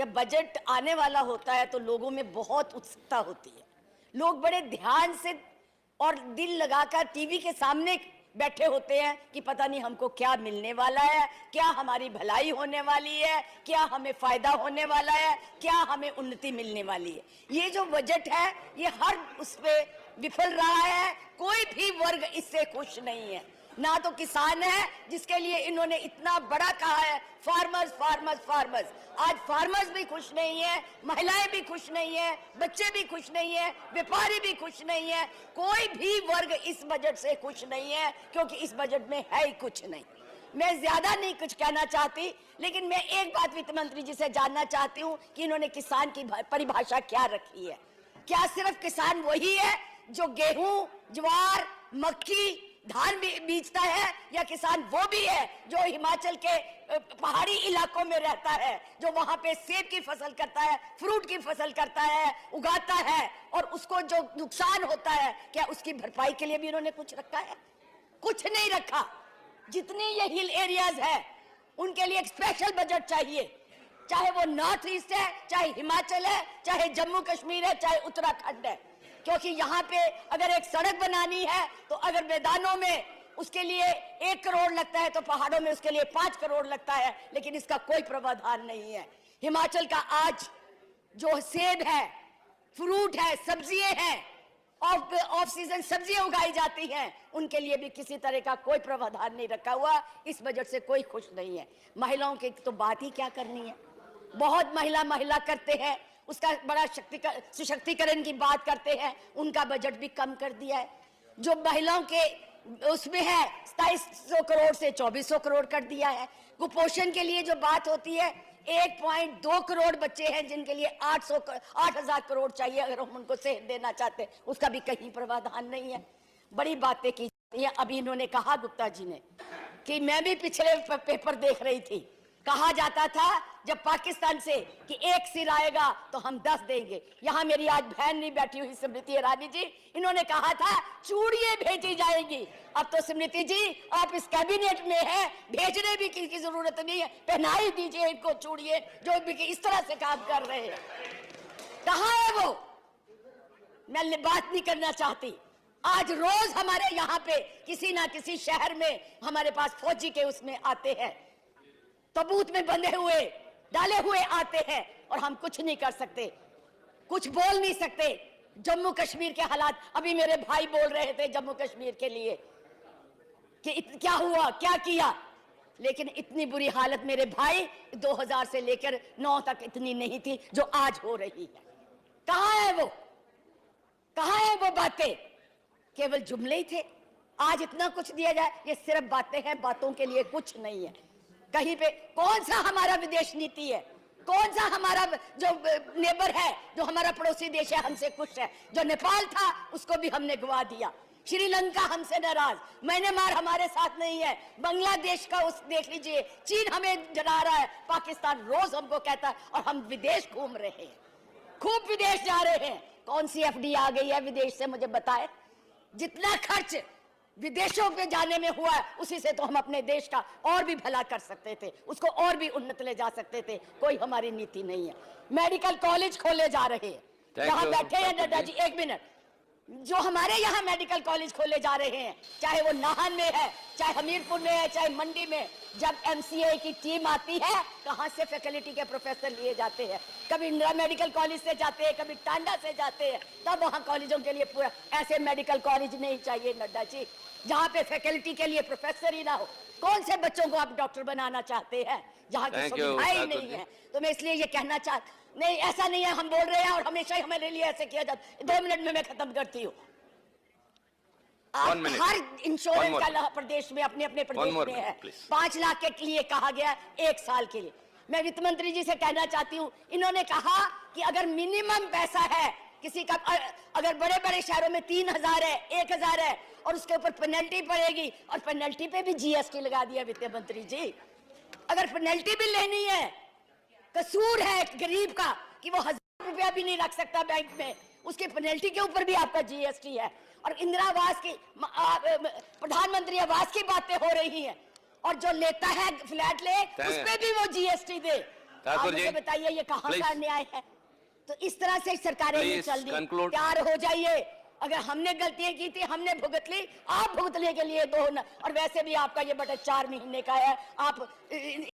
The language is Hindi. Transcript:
जब बजट आने वाला होता है तो लोगों में बहुत उत्सुकता होती है। लोग बड़े ध्यान से और दिल लगाकर टीवी के सामने बैठे होते हैं कि पता नहीं हमको क्या मिलने वाला है, क्या हमारी भलाई होने वाली है, क्या हमें फायदा होने वाला है, क्या हमें उन्नति मिलने वाली है। ये जो बजट है ये हर उस पे विफल रहा है। कोई भी वर्ग इससे खुश नहीं है, ना तो किसान है जिसके लिए इन्होंने इतना बड़ा कहा है फार्मर्स फार्मर्स फार्मर्स। आज फार्मर्स भी खुश नहीं है, महिलाएं भी खुश नहीं है, बच्चे भी खुश नहीं है, व्यापारी भी खुश नहीं है। कोई भी वर्ग इस बजट से खुश नहीं है क्योंकि इस बजट में है ही कुछ नहीं। मैं ज्यादा नहीं कुछ कहना चाहती, लेकिन मैं एक बात वित्त मंत्री जी से जानना चाहती हूँ कि इन्होंने किसान की परिभाषा क्या रखी है। क्या सिर्फ किसान वही है जो गेहूं, ज्वार, मक्की, धान भी बीजता है, या किसान वो भी है जो हिमाचल के पहाड़ी इलाकों में रहता है, जो वहां पे सेब की फसल करता है, फ्रूट की फसल करता है, उगाता है, और उसको जो नुकसान होता है क्या उसकी भरपाई के लिए भी इन्होंने कुछ रखा है? कुछ नहीं रखा। जितनी ये हिल एरियाज है उनके लिए एक स्पेशल बजट चाहिए, चाहे वो नॉर्थ ईस्ट है, चाहे हिमाचल है, चाहे जम्मू कश्मीर है, चाहे उत्तराखंड है। क्योंकि यहाँ पे अगर एक सड़क बनानी है तो अगर मैदानों में उसके लिए 1 करोड़ लगता है तो पहाड़ों में उसके लिए 5 करोड़ लगता है, लेकिन इसका कोई प्रावधान नहीं है। हिमाचल का आज जो सेब है, फ्रूट है, सब्जियां हैं, ऑफ सीजन सब्जियां उगाई जाती हैं, उनके लिए भी किसी तरह का कोई प्रावधान नहीं रखा हुआ। इस बजट से कोई खुश नहीं है। महिलाओं की तो बात ही क्या करनी है। बहुत महिला करते हैं, उसका बड़ा सशक्तिकरण की बात करते हैं, उनका बजट भी कम कर दिया है। जो महिलाओं के उसमें है 2700 करोड़ से 2400 करोड़ कर दिया है। कुपोषण के लिए जो बात होती है 1.2 करोड़ बच्चे हैं जिनके लिए 8,000 करोड़ चाहिए अगर हम उनको सेहत देना चाहते हैं, उसका भी कहीं प्रावधान नहीं है। बड़ी बातें की जाती हैं। अभी इन्होंने कहा गुप्ता जी ने कि मैं भी पिछले पेपर देख रही थी, कहा जाता था जब पाकिस्तान से कि 1 सिर आएगा तो हम 10 देंगे। यहाँ मेरी आज बहन नहीं बैठी हुई स्मृति ईरानी जी, इन्होंने कहा था चूड़ियां भेजी जाएंगी। अब तो स्मृति जी आप इस कैबिनेट में है, भेजने भी की जरूरत नहीं है, पहना ही दीजिए इनको चूड़ियां जो भी इस तरह से काम कर रहे हैं। कहाँ है वो? मैं बात नहीं करना चाहती। आज रोज हमारे यहाँ पे किसी ना किसी शहर में हमारे पास फौजी के उसमें आते हैं, तबूत में बंधे हुए डाले हुए आते हैं, और हम कुछ नहीं कर सकते, कुछ बोल नहीं सकते। जम्मू कश्मीर के हालात, अभी मेरे भाई बोल रहे थे जम्मू कश्मीर के लिए कि क्या हुआ, क्या किया, लेकिन इतनी बुरी हालत मेरे भाई 2000 से लेकर 9 तक इतनी नहीं थी जो आज हो रही है। कहाँ है वो? कहाँ है वो बातें? केवल जुमले ही थे। आज इतना कुछ दिया जाए, ये सिर्फ बातें हैं, बातों के लिए कुछ नहीं है। कहीं पे कौन सा हमारा विदेश नीति है? कौन सा हमारा जो नेबर है, जो हमारा पड़ोसी देश है, हमसे खुश है? जो नेपाल था उसको भी हमने गवा दिया। श्रीलंका हमसे नाराज, म्यांमार हमारे साथ नहीं है, बांग्लादेश का उस देख लीजिए, चीन हमें डरा रहा है, पाकिस्तान रोज हमको कहता है, और हम विदेश घूम रहे हैं, खूब विदेश जा रहे हैं। कौन सी एफडी आ गई है विदेश से, मुझे बताए। जितना खर्च विदेशों पे जाने में हुआ है उसी से तो हम अपने देश का और भी भला कर सकते थे, उसको और भी उन्नत ले जा सकते थे। कोई हमारी नीति नहीं है। मेडिकल कॉलेज खोले जा रहे हैं, यहाँ बैठे हैं नड्डा जी, 1 मिनट, जो हमारे यहाँ मेडिकल कॉलेज खोले जा रहे हैं, चाहे वो नाहन में है, चाहे हमीरपुर में है, चाहे मंडी में, जब एमसीए की टीम आती है कहाँ से फैकल्टी के प्रोफेसर लिए जाते हैं? कभी इंदिरा मेडिकल कॉलेज से जाते हैं, कभी टांडा से जाते हैं, तब वहाँ कॉलेजों के लिए पूरा ऐसे मेडिकल कॉलेज नहीं चाहिए नड्डा जी जहाँ पे फैकल्टी के लिए प्रोफेसर ही ना हो। कौन से बच्चों को आप डॉक्टर बनाना चाहते हैं जहाँ की सुविधाएं ही नहीं है? तो मैं इसलिए ये कहना नहीं, ऐसा नहीं है हम बोल रहे हैं और हमेशा ही हमारे लिए ऐसे किया जाता। 2 मिनट में मैं खत्म करती हूँ। हर इंश्योरेंस का प्रदेश में अपने अपने प्रदेश में है। 5 लाख के लिए कहा गया 1 साल के लिए। मैं वित्त मंत्री जी से कहना चाहती हूँ, इन्होंने कहा कि अगर मिनिमम पैसा है किसी का, अगर बड़े बड़े शहरों में 3000 है, 1000 है, और उसके ऊपर पेनल्टी पड़ेगी, और पेनल्टी पे भी जीएसटी लगा दिया वित्त मंत्री जी। अगर पेनल्टी भी लेनी है, कसूर है गरीब का कि वो 1000 रुपया भी नहीं रख सकता बैंक में, उसके पेनल्टी के ऊपर भी आपका जीएसटी है। और इंदिरा आवास की, प्रधानमंत्री आवास की बातें हो रही हैं, और जो लेता है फ्लैट ले उस पे भी वो जीएसटी दे। ठाकुर आप जी, मुझे बताइए ये कहाँ please. का न्याय है? तो इस तरह से सरकारें नहीं Please चल रही। conclude. तैयार हो जाइए, अगर हमने गलतियां की थी हमने भुगत ली, आप भुगतने के लिए दो न, और वैसे भी आपका ये बटा 4 महीने का है, आप